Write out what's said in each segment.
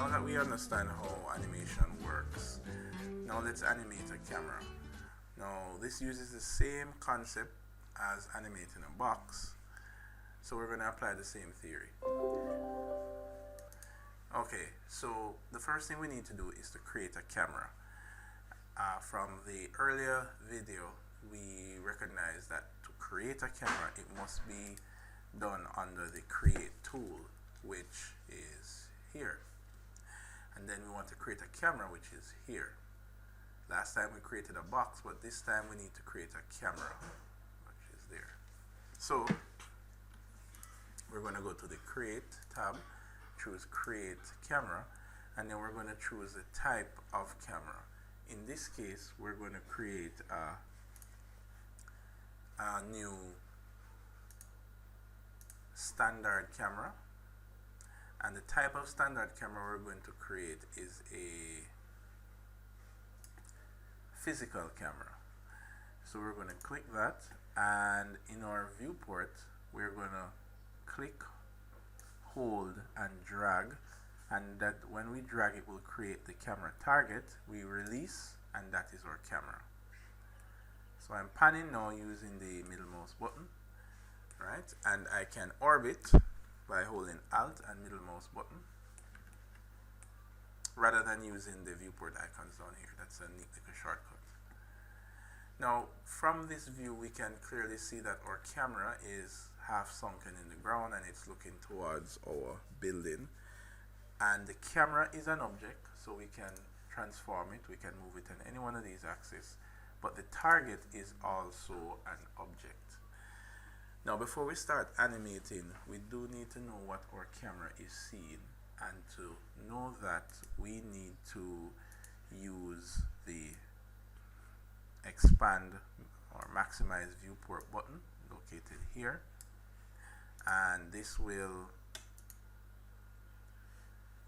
now that we understand how animation works, now let's animate a camera. Now this uses the same concept as animating a box, so we're going to apply the same theory. Okay, so the first thing we need to do is to create a camera. From the earlier video, we recognize that to create a camera, it must be done under the create tool, which is here. And then we want to create a camera, which is here. Last time we created a box, but this time we need to create a camera, which is there. So we're going to go to the create tab, choose create camera, and then we're going to choose the type of camera. In this case, we're going to create a new standard camera, and the type of standard camera we're going to create is a physical camera. So we're going to click that, and in our viewport we're going to click, hold and drag, and that when we drag it will create the camera target. We release, and that is our camera. So I'm panning now using the middle mouse button, right? And I can orbit by holding Alt and middle mouse button, rather than using the viewport icons down here. That's a neat little shortcut. Now from this view we can clearly see that our camera is half sunken in the ground and it's looking towards our building. And the camera is an object, so we can transform it, we can move it in any one of these axes, but the target is also an object. Now before we start animating, we do need to know what our camera is seeing, and to know that we need to use the expand or maximize viewport button located here, and this will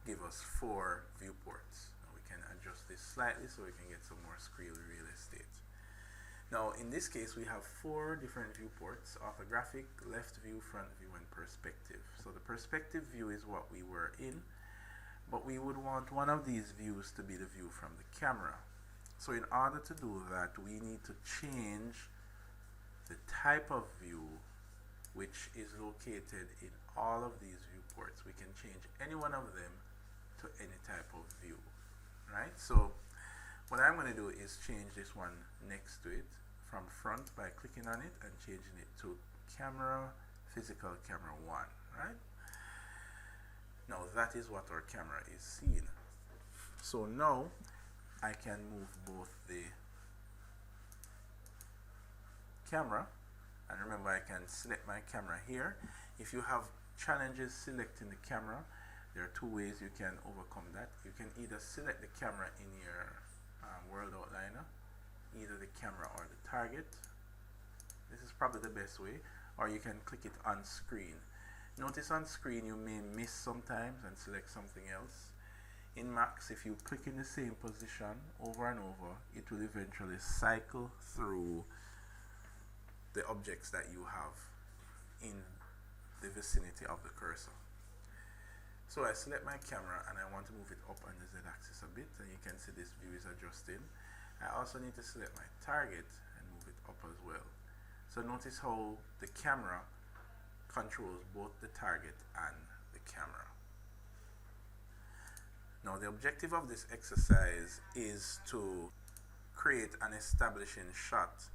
give us 4 viewports. Now we can adjust this slightly so we can get some more screen real estate. Now in this case we have 4 different viewports: orthographic, left view, front view and perspective. So the perspective view is what we were in, but we would want one of these views to be the view from the camera. So in order to do that, we need to change the type of view which is located in all of these viewports. We can change any one of them to any type of view, right? So what I'm going to do is change this one next to it from front by clicking on it and changing it to camera, physical camera 1, right? Now that is what our camera is seeing. So now I can move both the camera, and remember I can select my camera here. If you have challenges selecting the camera, there are 2 ways you can overcome that. You can either select the camera in your world outliner, either the camera or the target. This is probably the best way, or you can click it on screen. Notice on screen you may miss sometimes and select something else. In Max, if you click in the same position over and over, it will eventually cycle through the objects that you have in the vicinity of the cursor. So I select my camera and I want to move it up on the Z-axis a bit, and you can see this view is adjusting. I also need to select my target and move it up as well. So notice how the camera controls both the target and the camera. Now the objective of this exercise is to create an establishing shot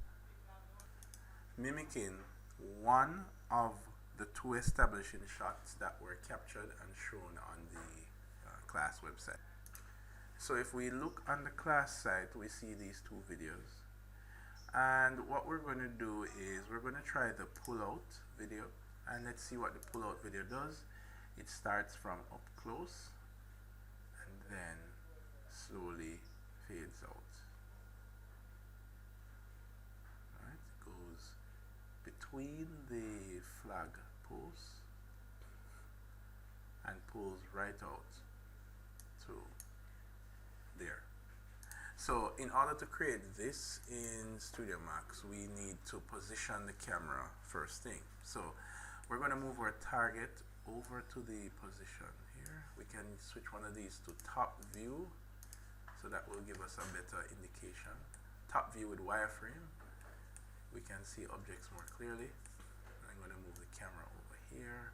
mimicking one of the 2 establishing shots that were captured and shown on the class website. So if we look on the class site, we see these 2 videos, and what we're going to do is we're going to try the pull-out video, and let's see what the pull-out video does. It starts from up close and then slowly fades out. Right, it goes between the flag posts and pulls right out to there. So in order to create this in Studio Max, we need to position the camera first thing. So we're going to move our target over to the position here. here. We can switch one of these to top view, so that will give us a better indication. Top view with wireframe, we can see objects more clearly. I'm going to move the camera over here.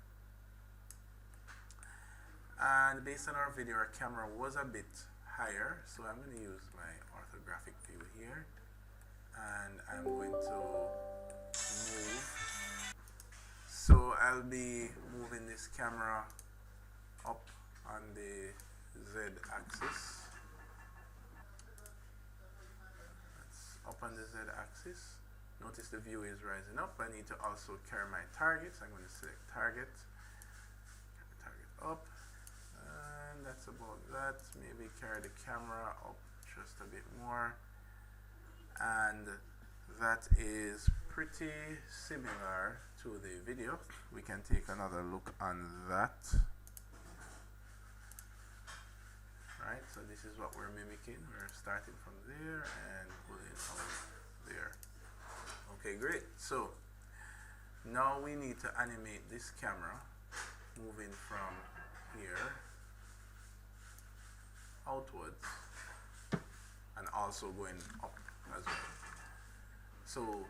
And based on our video, our camera was a bit higher, so I'm going to use my orthographic view here, and I'm going to move. So I'll be moving this camera up on the Z axis. That's up on the Z axis. Notice the view is rising up. I need to also carry my targets. I'm going to select target, carry target up, and that's about that. Maybe carry the camera up just a bit more, and that is pretty similar to the video. We can take another look on that. Right, so this is what we're mimicking. We're starting from there and pulling out there. Okay, great. So now we need to animate this camera moving from here outwards and also going up as well. So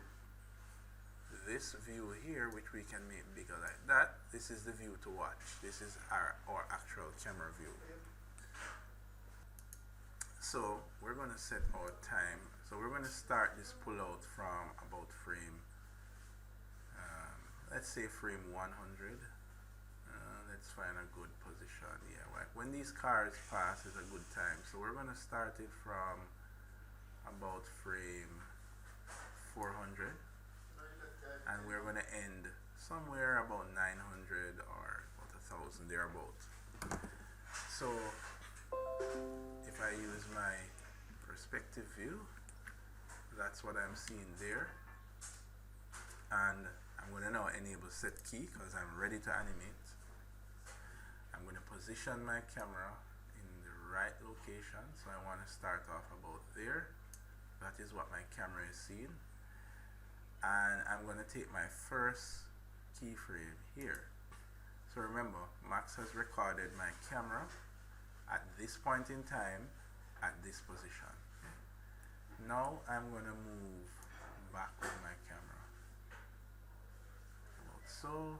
this view here, which we can make bigger like that, this is the view to watch. This is our actual camera view. So we're going to set our time. So we're going to start this pull out from about frame, let's say frame 100. Let's find a good position. Yeah, right. When these cars pass is a good time. So we're going to start it from about frame 400, and we're going to end somewhere about 900 or about 1,000 thereabout. So if I use my perspective view, that's what I'm seeing there, and I'm going to now enable set key because I'm ready to animate. I'm going to position my camera in the right location, so I want to start off about there. That is what my camera is seeing, and I'm going to take my first keyframe here. So remember, Max has recorded my camera at this point in time at this position. Now I'm going to move back with my camera about so,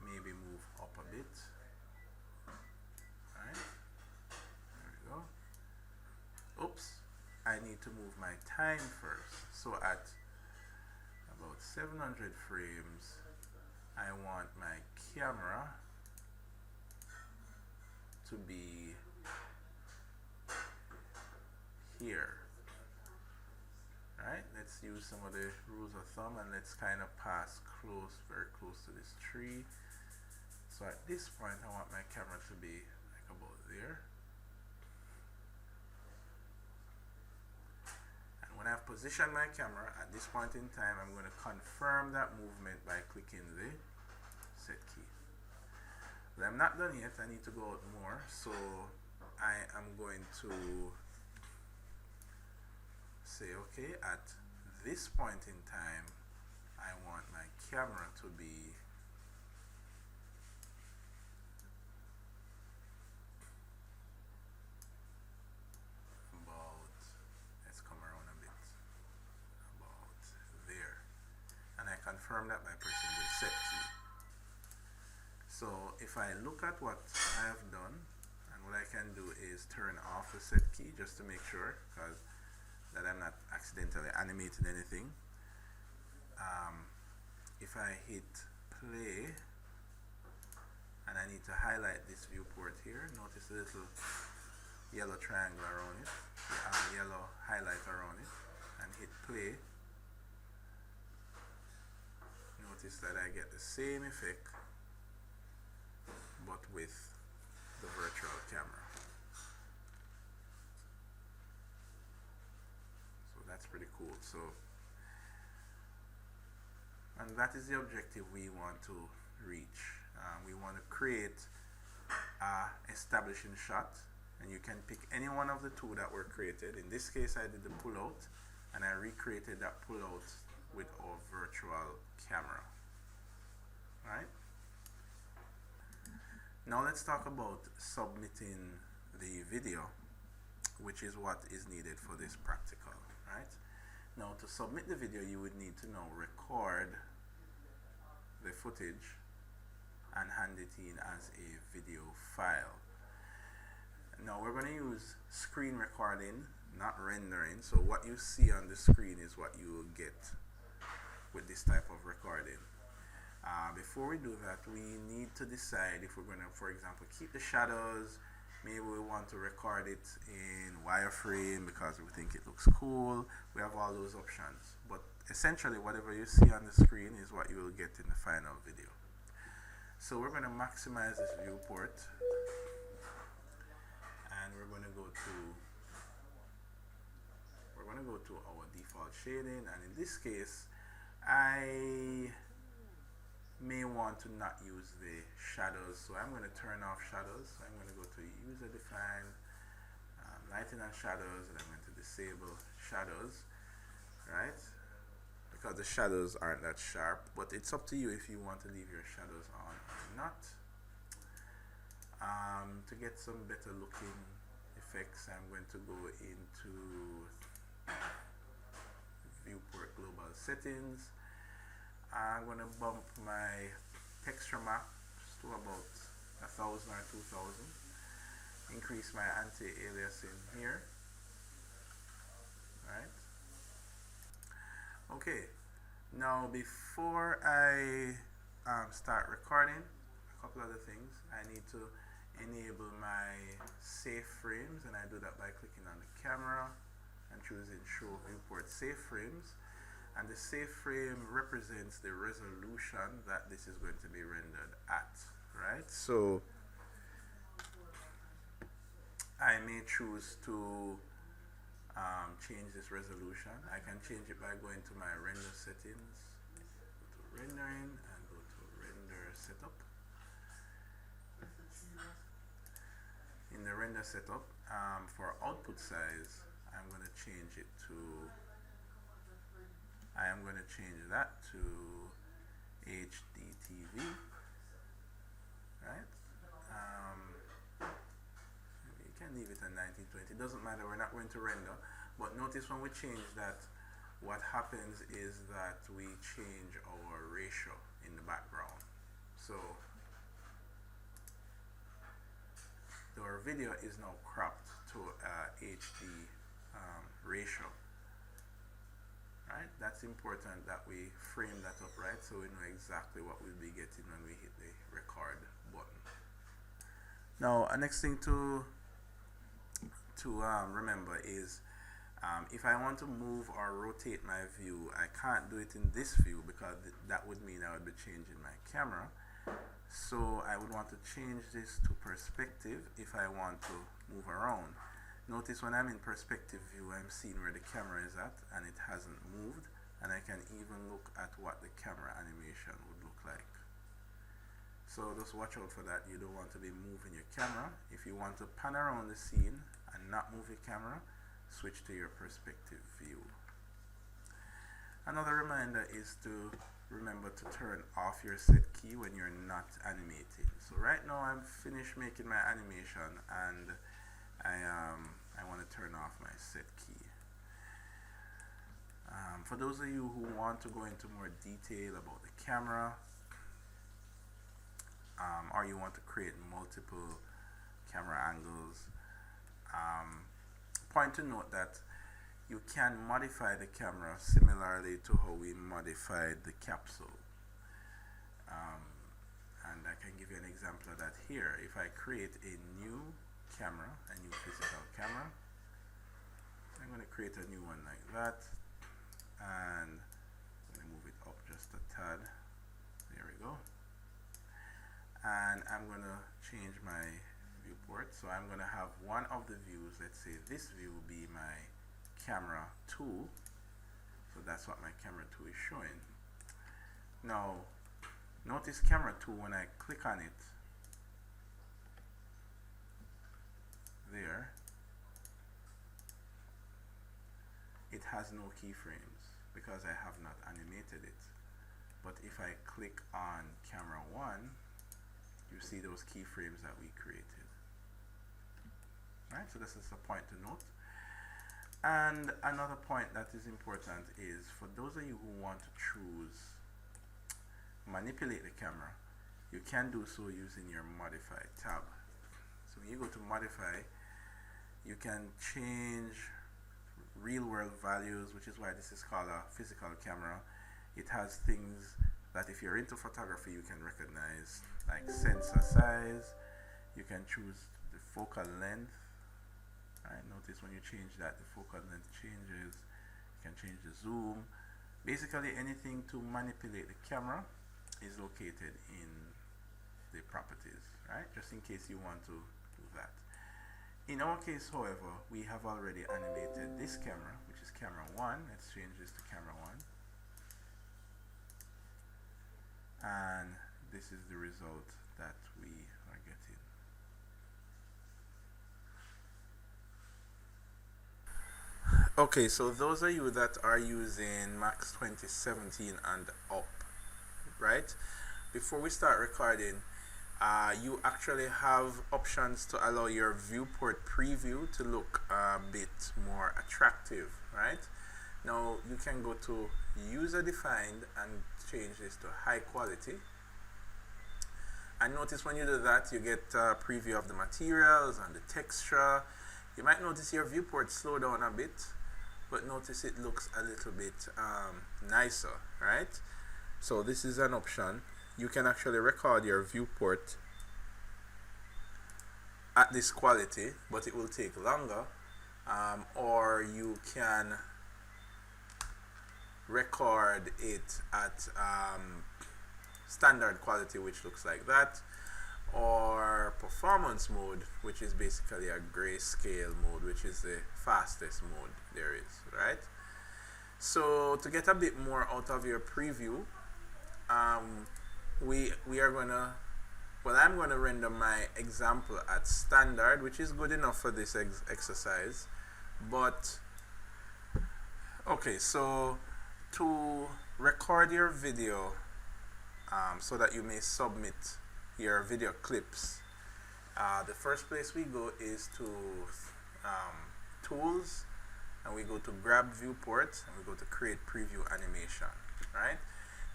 maybe move up a bit. Alright, there we go. Oops, I need to move my time first. So at about 700 frames, I want my camera to be here. Alright, let's use some of the rules of thumb and let's kind of pass close, very close to this tree. So at this point I want my camera to be like about there. And when I've positioned my camera at this point in time, I'm going to confirm that movement by clicking the set key. But I'm not done yet, I need to go out more, so I am going to say, okay, at this point in time, I want my camera to be about, let's come around a bit, about there. And I confirm that by pressing the set key. So if I look at what I have done, and what I can do is turn off the set key just to make sure, because that I'm not accidentally animating anything. If I hit play and I need to highlight this viewport here, notice the little yellow triangle around it, yellow highlight around it, and hit play. Notice that I get the same effect but with the virtual camera. That's pretty cool. So, and that is the objective we want to reach. We want to create a establishing shot, and you can pick any one of the two that were created. In this case, I did the pull out, and I recreated that pull out with our virtual camera. Right? Now let's talk about submitting the video, which is what is needed for this practical, right? Now to submit the video, you would need to now record the footage and hand it in as a video file. Now we're going to use screen recording, not rendering. So what you see on the screen is what you will get with this type of recording. Before we do that, we need to decide if we're going to, for example, keep the shadows. Maybe we want to record it in wireframe because we think it looks cool. We have all those options. But essentially, whatever you see on the screen is what you will get in the final video. So we're going to maximize this viewport. And we're going to go to our default shading. And in this case, I may want to not use the shadows, so I'm going to turn off shadows. So I'm going to go to user defined lighting and shadows, and I'm going to disable shadows, right? Because the shadows aren't that sharp, but it's up to you if you want to leave your shadows on or not. To get some better looking effects, I'm going to go into viewport global settings. I'm going to bump my texture map to about 1000 or 2000. Increase my anti-aliasing here. Right? Okay. Now before I start recording, a couple other things. I need to enable my safe frames, and I do that by clicking on the camera and choosing show viewport safe frames. And the safe frame represents the resolution that this is going to be rendered at, right? So I may choose to change this resolution. I can change it by going to my render settings, go to rendering, and go to render setup. In the render setup, for output size, I'm going to change it to that to HDTV, right? You can leave it at 1920. It doesn't matter. We're not going to render. But notice when we change that, what happens is that we change our ratio in the background. So our video is now cropped to HD ratio. Right? That's important that we frame that up right, so we know exactly what we'll be getting when we hit the record button. Now, a next thing to remember is if I want to move or rotate my view, I can't do it in this view because that would mean I would be changing my camera. So I would want to change this to perspective if I want to move around. Notice when I'm in perspective view, I'm seeing where the camera is at and it hasn't moved, and I can even look at what the camera animation would look like. So just watch out for that. You don't want to be moving your camera. If you want to pan around the scene and not move your camera, switch to your perspective view. Another reminder is to remember to turn off your set key when you're not animating. So right now I'm finished making my animation and I want to turn off my set key. For those of you who want to go into more detail about the camera, or you want to create multiple camera angles, point to note that you can modify the camera similarly to how we modified the capsule. And I can give you an example of that here. If I create a new camera, a new physical camera, I'm going to create a new one like that, and I'm going to move it up just a tad. There we go. And I'm going to change my viewport. So I'm going to have one of the views. Let's say this view will be my camera 2. So that's what my camera 2 is showing. Now notice camera 2, when I click on it there, it has no keyframes because I have not animated it. But if I click on camera 1, you see those keyframes that we created. Right, so this is a point to note. And another point that is important is for those of you who want to choose manipulate the camera, you can do so using your modify tab. So when you go to modify, you can change real world values, which is why this is called a physical camera. It has things that if you're into photography you can recognize, like sensor size. You can choose the focal length. Right, notice when you change that, the focal length changes. You can change the zoom. Basically anything to manipulate the camera is located in the properties, right? Just in case you want to do that. In our case, however, we have already animated this camera, which is camera 1. Let's change this to camera 1. And this is the result that we are getting. Okay, so those of you that are using Max 2017 and up, right? Before we start recording, you actually have options to allow your viewport preview to look a bit more attractive, right? Now you can go to user defined and change this to high quality. And notice when you do that, you get a preview of the materials and the texture. You might notice your viewport slow down a bit, but notice it looks a little bit nicer, right? So this is an option. You can actually record your viewport at this quality, but it will take longer, or you can record it at standard quality, which looks like that, or performance mode, which is basically a grayscale mode, which is the fastest mode there is, right? So to get a bit more out of your preview, we are gonna, well, I'm gonna render my example at standard, which is good enough for this exercise. But okay, so to record your video so that you may submit your video clips, the first place we go is to tools, and we go to grab viewport, and we go to create preview animation, right?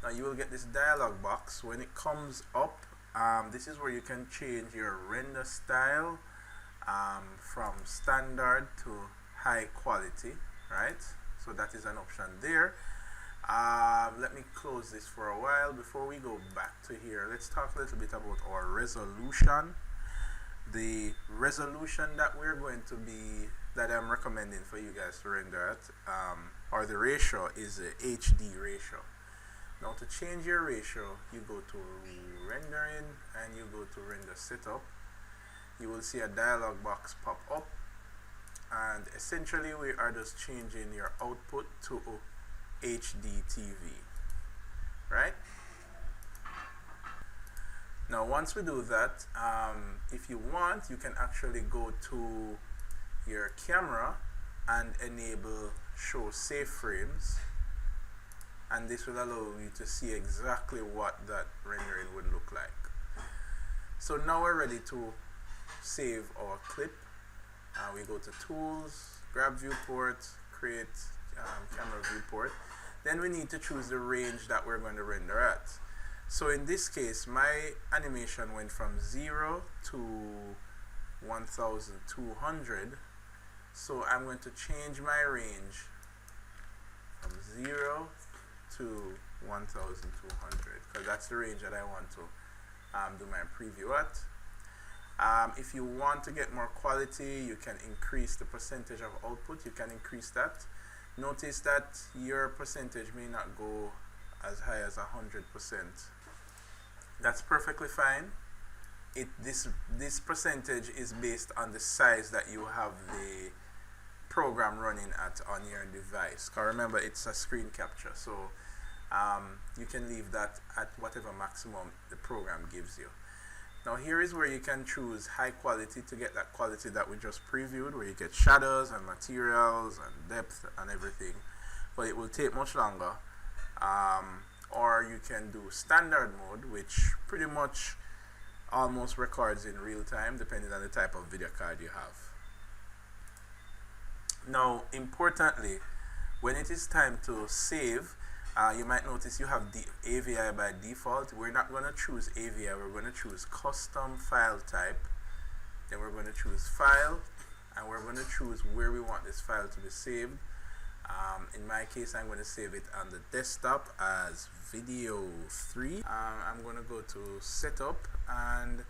Now you will get this dialog box. When it comes up, this is where you can change your render style from standard to high quality, right? So that is an option there. Let me close this for a while. Before we go back to here, let's talk a little bit about our resolution. The resolution that we're going to be, that I'm recommending for you guys to render at, or the ratio, is the HD ratio. Now to change your ratio, you go to rendering and you go to render setup. You will see a dialog box pop up, and essentially we are just changing your output to HD TV, right? Now once we do that, if you want, you can actually go to your camera and enable show save frames, and this will allow you to see exactly what that rendering would look like. So now we're ready to save our clip. We go to tools, grab viewport, create camera viewport. Then we need to choose the range that we're going to render at. So in this case, my animation went from 0 to 1200. So I'm going to change my range from 0 to 1200, because that's the range that I want to do my preview at. If you want to get more quality, you can increase the percentage of output. You can increase that. Notice that your percentage may not go as high as 100%. That's perfectly fine. This percentage is based on the size that you have the program running at on your device. Because remember, it's a screen capture, so you can leave that at whatever maximum the program gives you. Now here is where you can choose high quality to get that quality that we just previewed, where you get shadows and materials and depth and everything, but it will take much longer. Or you can do standard mode, which pretty much almost records in real time depending on the type of video card you have. Now, importantly, when it is time to save, you might notice you have AVI by default. We're not going to choose AVI, we're going to choose custom file type. Then we're going to choose file, and we're going to choose where we want this file to be saved. In my case, I'm going to save it on the desktop as video3. I'm going to go to setup, and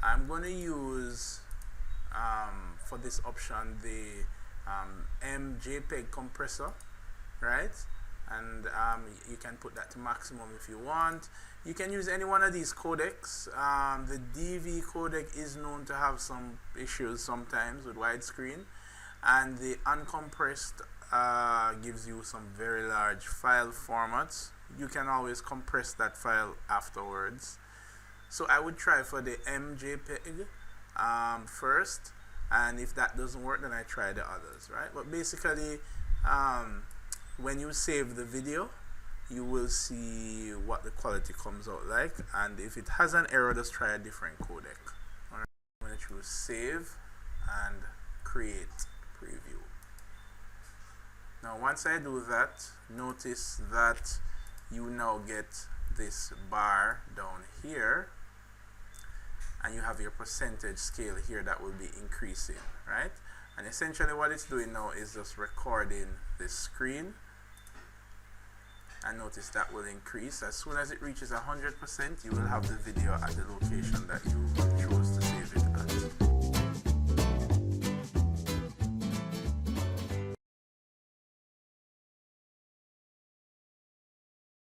I'm going to use for this option the MJPEG compressor, right? And you can put that to maximum if you want. You can use any one of these codecs. The DV codec is known to have some issues sometimes with widescreen, and the uncompressed gives you some very large file formats. You can always compress that file afterwards. So I would try for the MJPEG first, and if that doesn't work, then I try the others, right? But basically, when you save the video, you will see what the quality comes out like, and if it has an error, just try a different codec. Alright, I'm going to choose save and create preview. Now once I do that, notice that you now get this bar down here, and you have your percentage scale here that will be increasing, right? And essentially what it's doing now is just recording this screen, and notice that will increase. As soon as it reaches 100%, you will have the video at the location that you chose to